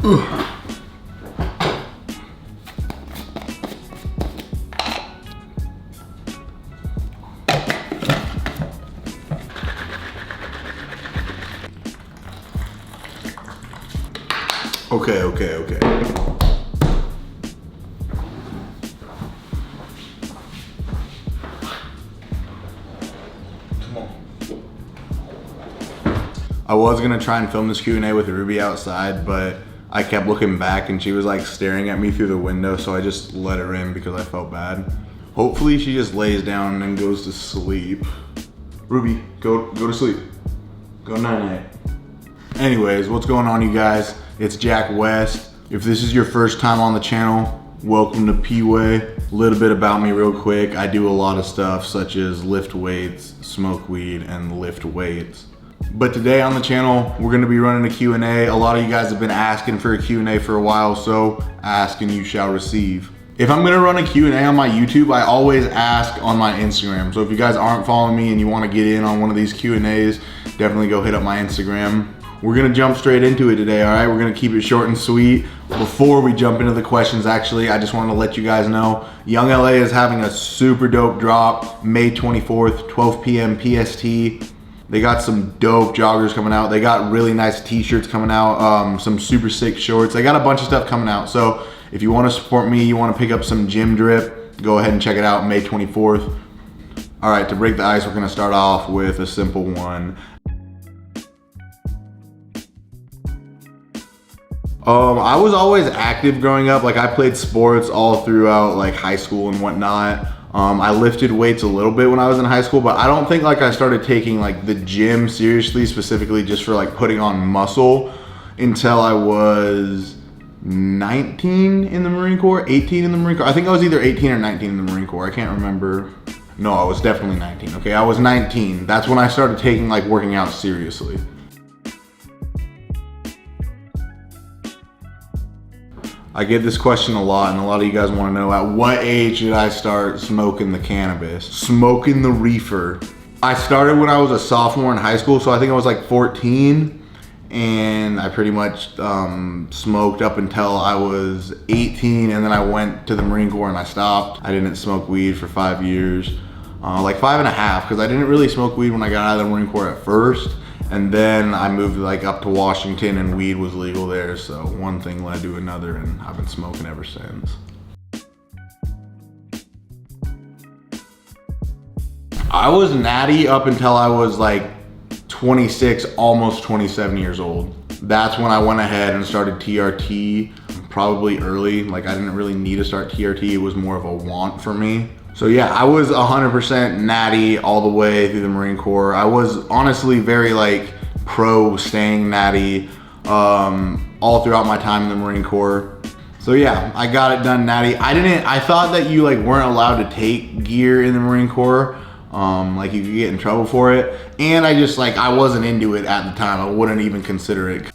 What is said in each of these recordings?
Okay. I was gonna try and film this Q&A with Ruby outside, but I kept looking back and she was like staring at me through the window, so I just let her in because I felt bad. Hopefully she just lays down and goes to sleep. Ruby, go to sleep. Go night-night. Anyways, what's going on, you guys? It's Jack West. If this is your first time on the channel, welcome to P-Way. A little bit about me real quick. I do a lot of stuff such as lift weights, smoke weed, and lift weights. But today on the channel, we're gonna be running a Q&A. A lot of you guys have been asking for a Q&A for a while, so ask and you shall receive. If I'm gonna run a Q&A on my YouTube, I always ask on my Instagram. So if you guys aren't following me and you wanna get in on one of these Q&As, definitely go hit up my Instagram. We're gonna jump straight into it today, all right? We're gonna keep it short and sweet. Before we jump into the questions, actually, I just wanted to let you guys know, Young LA is having a super dope drop, May 24th, 12 p.m. PST. They got some dope joggers coming out. They got really nice t-shirts coming out, some super sick shorts. They got a bunch of stuff coming out. So if you wanna support me, you wanna pick up some gym drip, go ahead and check it out May 24th. All right, to break the ice, we're gonna start off with a simple one. I was always active growing up. Like I played sports all throughout like high school and whatnot. I lifted weights a little bit when I was in high school, but I don't think like I started taking like the gym seriously, specifically just for like putting on muscle until I was 19 in the Marine Corps, 18 in the Marine Corps. I think I was either 18 or 19 in the Marine Corps. I can't remember. No, I was definitely 19. Okay, I was 19. That's when I started taking like working out seriously. I get this question a lot, and a lot of you guys want to know, at what age did I start smoking the cannabis? Smoking the reefer. I started when I was a sophomore in high school, so I think I was like 14, and I pretty much smoked up until I was 18, and then I went to the Marine Corps and I stopped. I didn't smoke weed for 5 years, like 5.5, because I didn't really smoke weed when I got out of the Marine Corps at first. And then I moved like up to Washington and weed was legal there. So one thing led to another and I've been smoking ever since. I was natty up until I was like 26, almost 27 years old. That's when I went ahead and started TRT, probably early. Like I didn't really need to start TRT. It was more of a want for me. So yeah, I was 100% natty all the way through the Marine Corps. I was honestly very like pro staying natty all throughout my time in the Marine Corps. So yeah, I got it done natty. I thought that you like weren't allowed to take gear in the Marine Corps. Like you could get in trouble for it. And I wasn't into it at the time. I wouldn't even consider it.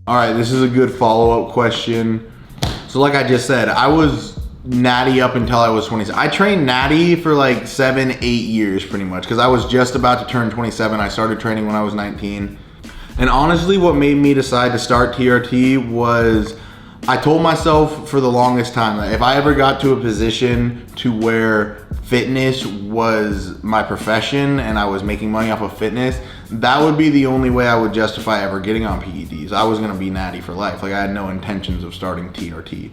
All right, this is a good follow-up question. So like I just said, I was natty up until I was 27. I trained natty for like 7-8 years pretty much, because I was just about to turn 27. I started training when I was 19. And honestly, what made me decide to start TRT was I told myself for the longest time that if I ever got to a position to where fitness was my profession and I was making money off of fitness, that would be the only way I would justify ever getting on PEDs. I was gonna be natty for life. Like I had no intentions of starting TRT.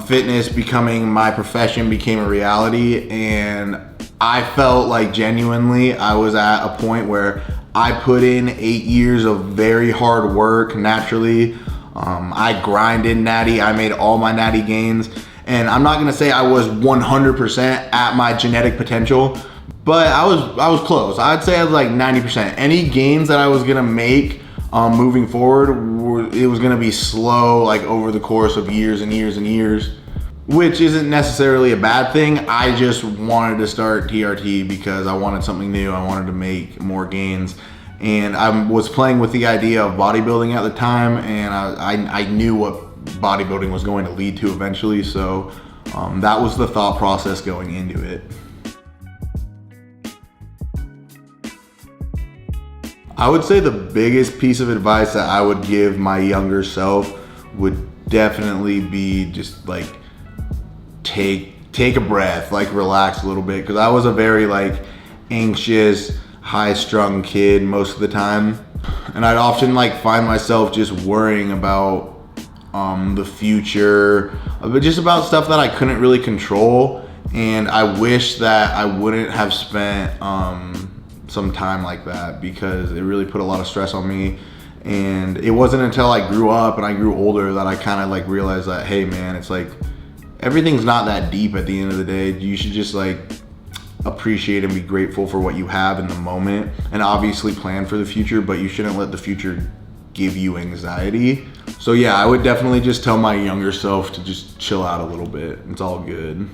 Fitness becoming my profession became a reality, and I felt like genuinely I was at a point where I put in 8 years of very hard work naturally. I grinded natty, I made all my natty gains, and I'm not gonna say I was 100% at my genetic potential, but I was close. I'd say I was like 90%. Any gains that I was gonna make moving forward, it was gonna be slow, like over the course of years and years and years, which isn't necessarily a bad thing. I just wanted to start TRT because I wanted something new. I wanted to make more gains. And I was playing with the idea of bodybuilding at the time, and I knew what bodybuilding was going to lead to eventually, so that was the thought process going into it. I would say the biggest piece of advice that I would give my younger self would definitely be just like take a breath, like relax a little bit, because I was a very like anxious, high-strung kid most of the time, and I'd often like find myself just worrying about the future, but just about stuff that I couldn't really control. And I wish that I wouldn't have spent some time like that, because it really put a lot of stress on me. And it wasn't until I grew up and I grew older that I kind of like realized that, hey man, it's like everything's not that deep at the end of the day. You should just like appreciate and be grateful for what you have in the moment, and obviously plan for the future, but you shouldn't let the future give you anxiety. So yeah, I would definitely just tell my younger self to just chill out a little bit. It's all good.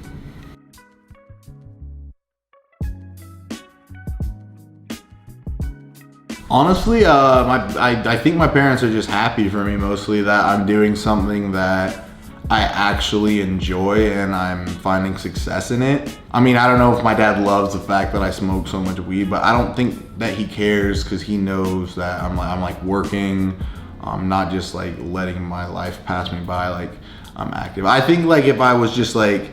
Honestly, I think my parents are just happy for me mostly that I'm doing something that I actually enjoy and I'm finding success in it. I mean, I don't know if my dad loves the fact that I smoke so much weed, but I don't think that he cares, because he knows that I'm like working. I'm not just like letting my life pass me by, like I'm active. I think like if I was just like,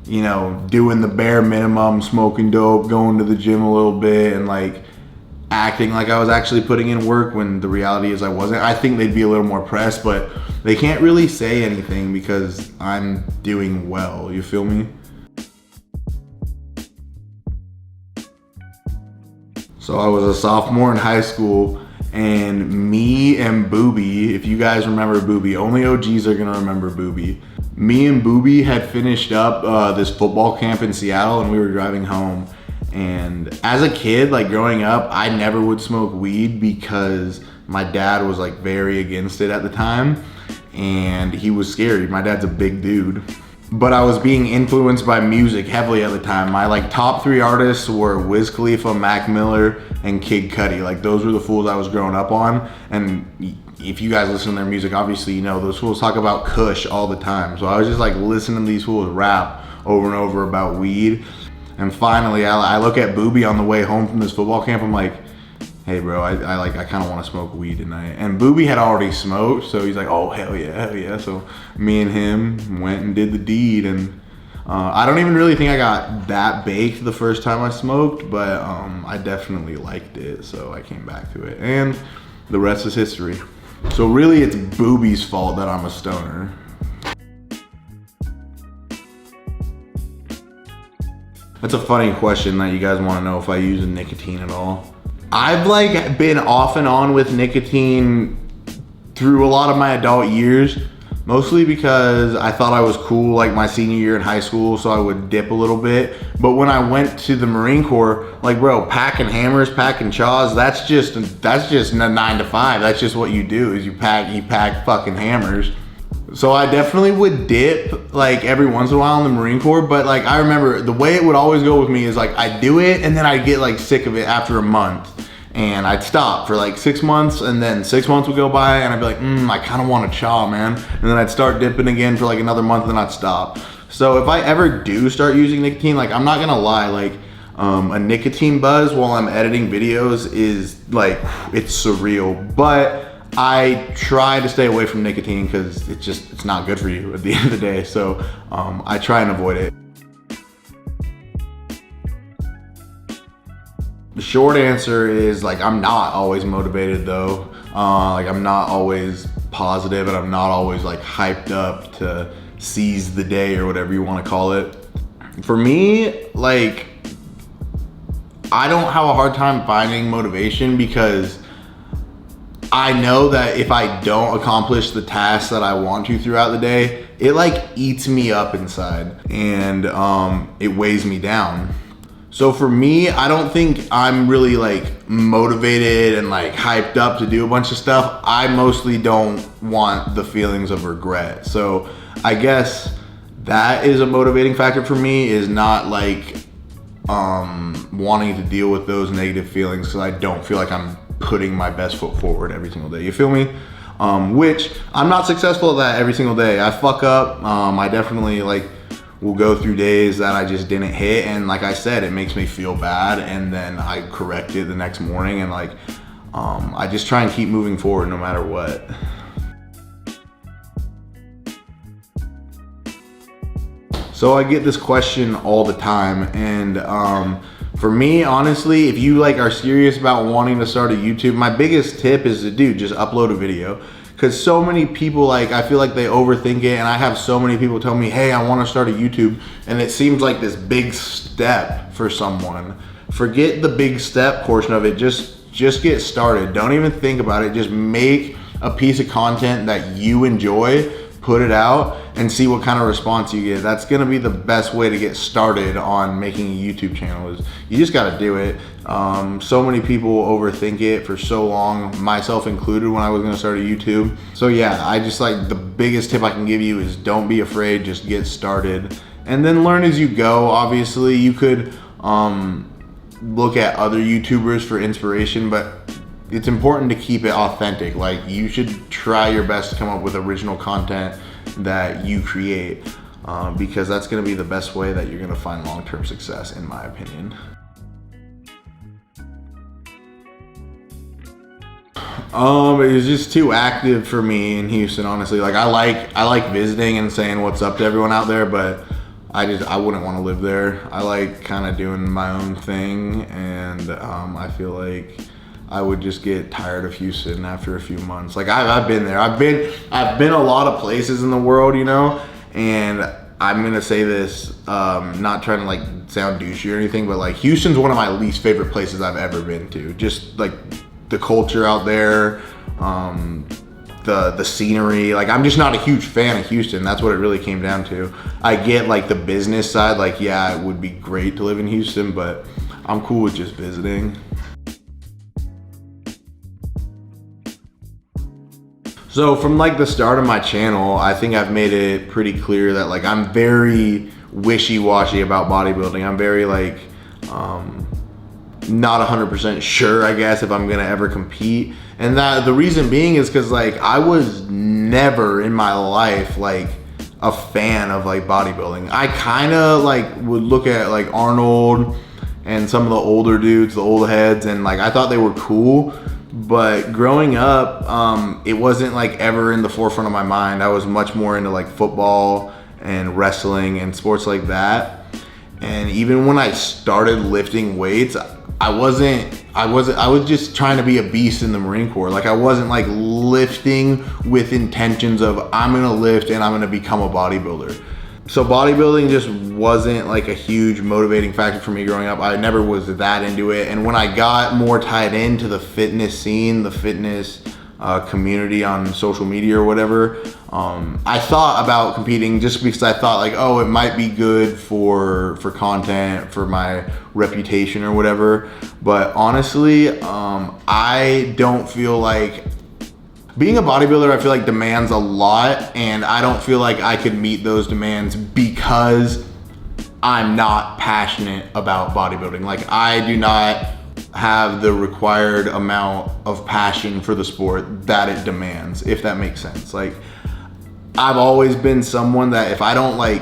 you know, doing the bare minimum, smoking dope, going to the gym a little bit, and like acting like I was actually putting in work when the reality is I wasn't, I think they'd be a little more pressed, but they can't really say anything because I'm doing well, you feel me? So I was a sophomore in high school, and me and Booby, if you guys remember Booby, only OGs are gonna remember Booby. Me and Booby had finished up this football camp in Seattle, and we were driving home. And as a kid, like growing up, I never would smoke weed because my dad was like very against it at the time, and he was scary. My dad's a big dude. But I was being influenced by music heavily at the time. My like top 3 artists were Wiz Khalifa, Mac Miller, and Kid Cudi. Like those were the fools I was growing up on. And if you guys listen to their music, obviously you know those fools talk about Kush all the time. So I was just like listening to these fools rap over and over about weed. And finally, I look at Booby on the way home from this football camp. I'm like, hey bro, I kind of want to smoke weed tonight. And Booby had already smoked, so he's like, oh hell yeah. So me and him went and did the deed. And I don't even really think I got that baked the first time I smoked, but I definitely liked it, so I came back to it. And the rest is history. So really, it's Booby's fault that I'm a stoner. That's a funny question that you guys want to know if I use nicotine at all. I've like been off and on with nicotine through a lot of my adult years, mostly because I thought I was cool like my senior year in high school, so I would dip a little bit. But when I went to the Marine Corps, like bro, packing hammers, packing chaws, that's just a 9 to 5. That's just what you do, is you pack fucking hammers. So I definitely would dip like every once in a while in the Marine Corps, but like I remember the way it would always go with me is like I'd do it and then I'd get like sick of it after a month, and I'd stop for like 6 months, and then 6 months would go by and I'd be like, I kind of want a chaw, man. And then I'd start dipping again for like another month, and then I'd stop. So if I ever do start using nicotine, like I'm not gonna lie, like a nicotine buzz while I'm editing videos is like, it's surreal, but I try to stay away from nicotine because it's not good for you at the end of the day. So I try and avoid it. The short answer is like I'm not always motivated though. Like I'm not always positive, and I'm not always like hyped up to seize the day or whatever you want to call it. For me, like I don't have a hard time finding motivation, because I know that if I don't accomplish the tasks that I want to throughout the day, it like eats me up inside, and it weighs me down. So for me, I don't think I'm really like motivated and like hyped up to do a bunch of stuff. I mostly don't want the feelings of regret. So I guess that is a motivating factor for me, is not like wanting to deal with those negative feelings, because I don't feel like I'm putting my best foot forward every single day, you feel me? Which I'm not successful at that every single day. I fuck up. I definitely like will go through days that I just didn't hit, and like I said, it makes me feel bad, and then I correct it the next morning, and like I just try and keep moving forward no matter what. So I get this question all the time, and for me, honestly, if you like are serious about wanting to start a YouTube, my biggest tip is to just upload a video. Because so many people, like, I feel like they overthink it, and I have so many people tell me, hey, I want to start a YouTube, and it seems like this big step for someone. Forget the big step portion of it, just get started. Don't even think about it, just make a piece of content that you enjoy, put it out, and see what kind of response you get. That's gonna be the best way to get started on making a YouTube channel. Is you just gotta do it. So many people overthink it for so long, myself included, when I was gonna start a YouTube. So yeah, I just like, the biggest tip I can give you is don't be afraid, just get started. And then learn as you go. Obviously, you could look at other YouTubers for inspiration, but it's important to keep it authentic. Like, you should try your best to come up with original content that you create, because that's gonna be the best way that you're gonna find long-term success, in my opinion. It was just too active for me in Houston, honestly. Like, I like visiting and saying what's up to everyone out there, but I wouldn't want to live there. I like kind of doing my own thing, and I feel like I would just get tired of Houston after a few months. Like, I've been there. I've been a lot of places in the world, you know, and I'm gonna say this, not trying to like sound douchey or anything, but like, Houston's one of my least favorite places I've ever been to. Just like the culture out there, the scenery. Like, I'm just not a huge fan of Houston. That's what it really came down to. I get like the business side, like, yeah, it would be great to live in Houston, but I'm cool with just visiting. So from like the start of my channel, I think I've made it pretty clear that like, I'm very wishy-washy about bodybuilding. I'm very like, not 100% sure, I guess, if I'm gonna ever compete. And that the reason being is because like, I was never in my life like a fan of like bodybuilding. I kind of like would look at like Arnold and some of the older dudes, the old heads, and like, I thought they were cool. But growing up, it wasn't like ever in the forefront of my mind. I was much more into like football and wrestling and sports like that. And even when I started lifting weights, I was just trying to be a beast in the Marine Corps. Like, I wasn't like lifting with intentions of I'm gonna lift and I'm gonna become a bodybuilder. So bodybuilding just wasn't like a huge motivating factor for me growing up. I never was that into it. And when I got more tied into the fitness scene, the fitness community on social media or whatever, I thought about competing just because I thought like, oh, it might be good for content, for my reputation or whatever. But honestly, I don't feel like, being a bodybuilder, I feel like demands a lot, and I don't feel like I could meet those demands because I'm not passionate about bodybuilding. Like, I do not have the required amount of passion for the sport that it demands, if that makes sense. Like, I've always been someone that if I don't like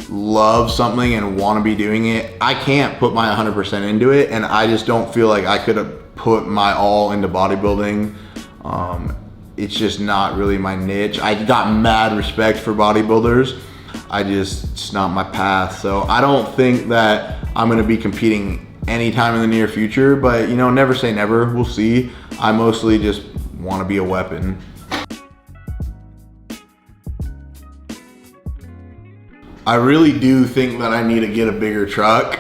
love something and want to be doing it, I can't put my 100% into it, and I just don't feel like I could have put my all into bodybuilding. It's just not really my niche. I got mad respect for bodybuilders. It's not my path. So I don't think that I'm gonna be competing anytime in the near future, but you know, never say never, we'll see. I mostly just wanna be a weapon. I really do think that I need to get a bigger truck,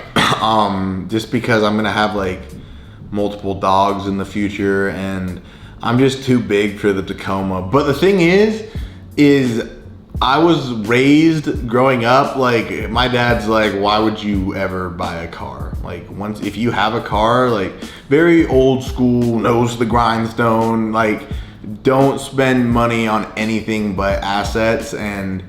just because I'm gonna have like multiple dogs in the future, and I'm just too big for the Tacoma. But the thing is I was raised growing up, like, my dad's like, why would you ever buy a car? Like, if you have a car, like, very old school, nose to the grindstone, like, don't spend money on anything but assets. And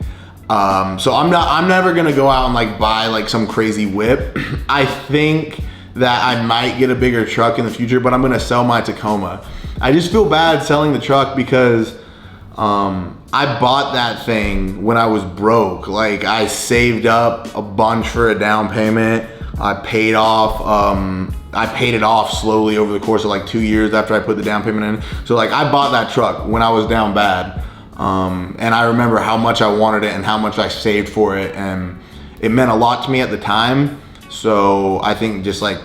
so I'm never gonna go out and like buy like some crazy whip. I think that I might get a bigger truck in the future, but I'm gonna sell my Tacoma. I just feel bad selling the truck because I bought that thing when I was broke. Like, I saved up a bunch for a down payment. I paid it off slowly over the course of like 2 years after I put the down payment in. So like I bought that truck when I was down bad. And I remember how much I wanted it and how much I saved for it. And it meant a lot to me at the time. So I think just like,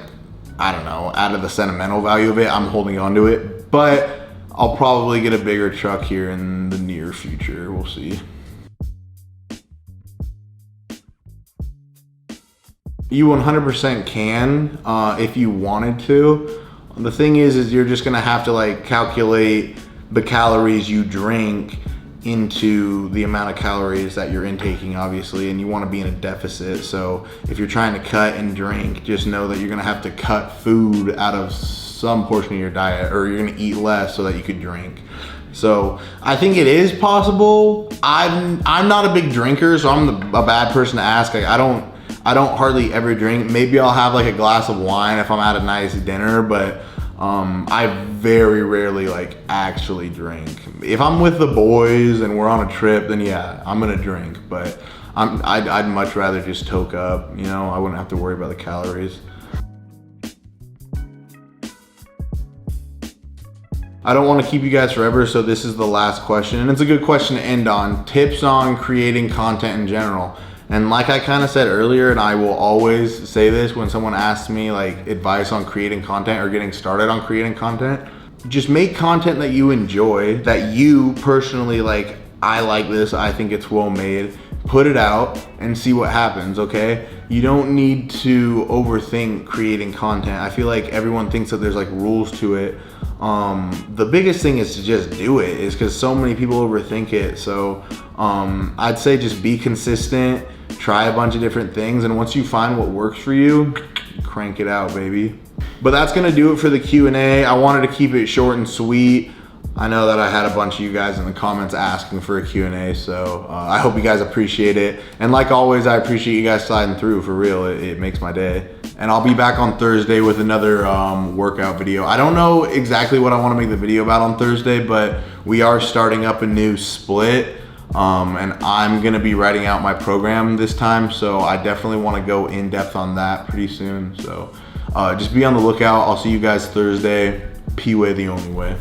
I don't know, out of the sentimental value of it, I'm holding on to it. But I'll probably get a bigger truck here in the near future. We'll see. You 100% can if you wanted to. The thing is you're just gonna have to like calculate the calories you drink into the amount of calories that you're intaking, obviously, and you want to be in a deficit. So if you're trying to cut and drink, just know that you're gonna have to cut food out of some portion of your diet, or you're gonna eat less so that you could drink. So I think it is possible. I'm not a big drinker, so I'm a bad person to ask. Like I don't hardly ever drink. Maybe I'll have like a glass of wine if I'm at a nice dinner, but I very rarely like actually drink. If I'm with the boys and we're on a trip, then yeah, I'm gonna drink, but I'd much rather just toke up, you know? I wouldn't have to worry about the calories. I don't want to keep you guys forever, so this is the last question, and it's a good question to end on. Tips on creating content in general. And like I kind of said earlier, and I will always say this when someone asks me like advice on creating content or getting started on creating content, just make content that you enjoy, that you personally like, I like this, I think it's well made, put it out and see what happens, okay? You don't need to overthink creating content. I feel like everyone thinks that there's like rules to it. The biggest thing is to just do it, is because so many people overthink it. So I'd say just be consistent, try a bunch of different things, and once you find what works for you, crank it out, baby. But that's gonna do it for the Q&A. I wanted to keep it short and sweet. I know that I had a bunch of you guys in the comments asking for a Q&A, so I hope you guys appreciate it. And like always, I appreciate you guys sliding through, for real. It makes my day. And I'll be back on Thursday with another workout video. I don't know exactly what I want to make the video about on Thursday, but we are starting up a new split. And I'm gonna be writing out my program this time, so I definitely want to go in depth on that pretty soon. So just be on the lookout. I'll see you guys Thursday. P-Way the only way.